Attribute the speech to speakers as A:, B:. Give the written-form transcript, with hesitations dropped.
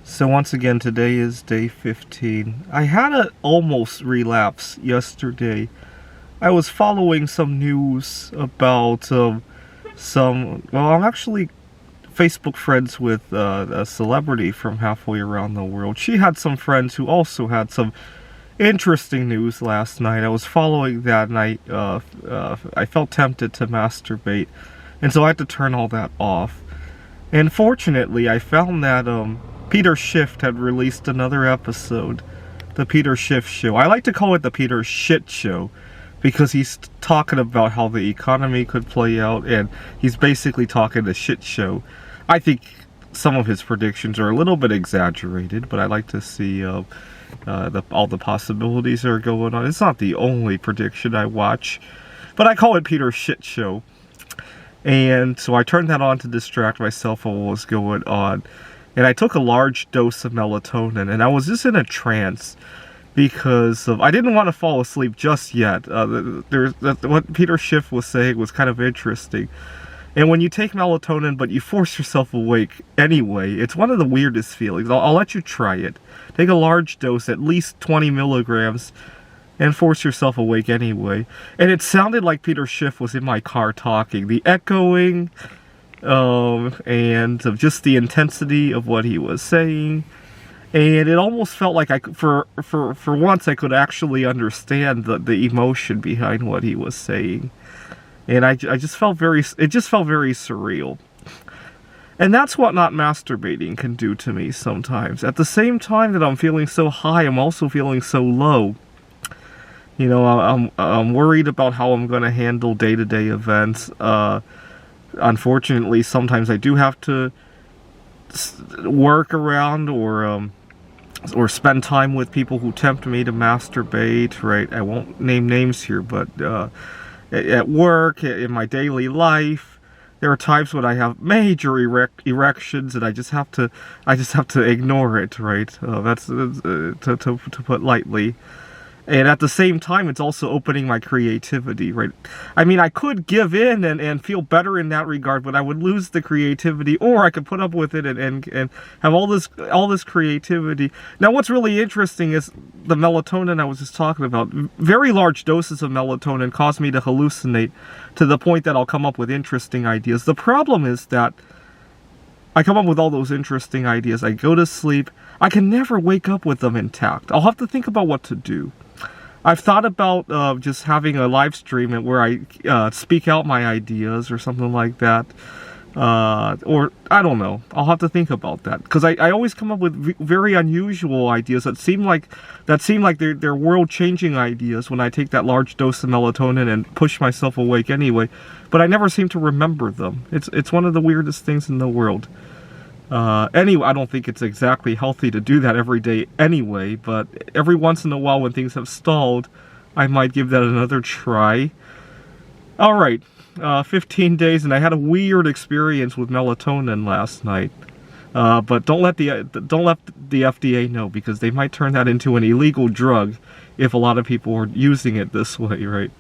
A: So once again, today is day 15. I had an almost relapse yesterday. I was following some news about well, I'm actually Facebook friends with a celebrity from halfway around the world. She had some friends who also had some interesting news last night. I was following that and I felt tempted to masturbate. And so I had to turn all that off. And fortunately, I found that Peter Schiff had released another episode, the Peter Schiff Show. I like to call it the Peter Shit Show, because he's talking about how the economy could play out, and he's basically talking a shit show. I think some of his predictions are a little bit exaggerated, but I like to see all the possibilities that are going on. It's not the only prediction I watch, but I call it Peter Shit Show. And so I turned that on to distract myself from what was going on. And I took a large dose of melatonin, and I was just in a trance because I didn't want to fall asleep just yet. What Peter Schiff was saying was kind of interesting. And when you take melatonin, but you force yourself awake anyway, it's one of the weirdest feelings. I'll let you try it. Take a large dose, at least 20 milligrams, and force yourself awake anyway. And it sounded like Peter Schiff was in my car talking. The echoing, and just the intensity of what he was saying, and it almost felt like for once I could actually understand the emotion behind what he was saying, and it just felt very surreal. And that's what not masturbating can do to me sometimes. At the same time that I'm feeling so high, I'm also feeling so low. You know, I'm worried about how I'm going to handle day-to-day events. Unfortunately, sometimes I do have to work around or spend time with people who tempt me to masturbate, right? I won't name names here, but at work, in my daily life, there are times when I have major erections, and I just have to ignore it, right? That's to put lightly. And at the same time, it's also opening my creativity, right? I mean, I could give in and feel better in that regard, but I would lose the creativity, or I could put up with it and have all this creativity. Now, what's really interesting is the melatonin I was just talking about. Very large doses of melatonin cause me to hallucinate to the point that I'll come up with interesting ideas. The problem is that I come up with all those interesting ideas. I go to sleep. I can never wake up with them intact. I'll have to think about what to do. I've thought about just having a live stream where I speak out my ideas or something like that. Or, I don't know. I'll have to think about that. Because I always come up with very unusual ideas that seem like they're world-changing ideas when I take that large dose of melatonin and push myself awake anyway. But I never seem to remember them. It's one of the weirdest things in the world. Anyway, I don't think it's exactly healthy to do that every day anyway, but every once in a while when things have stalled, I might give that another try. Alright, 15 days, and I had a weird experience with melatonin last night. But don't let the FDA know, because they might turn that into an illegal drug if a lot of people are using it this way, right?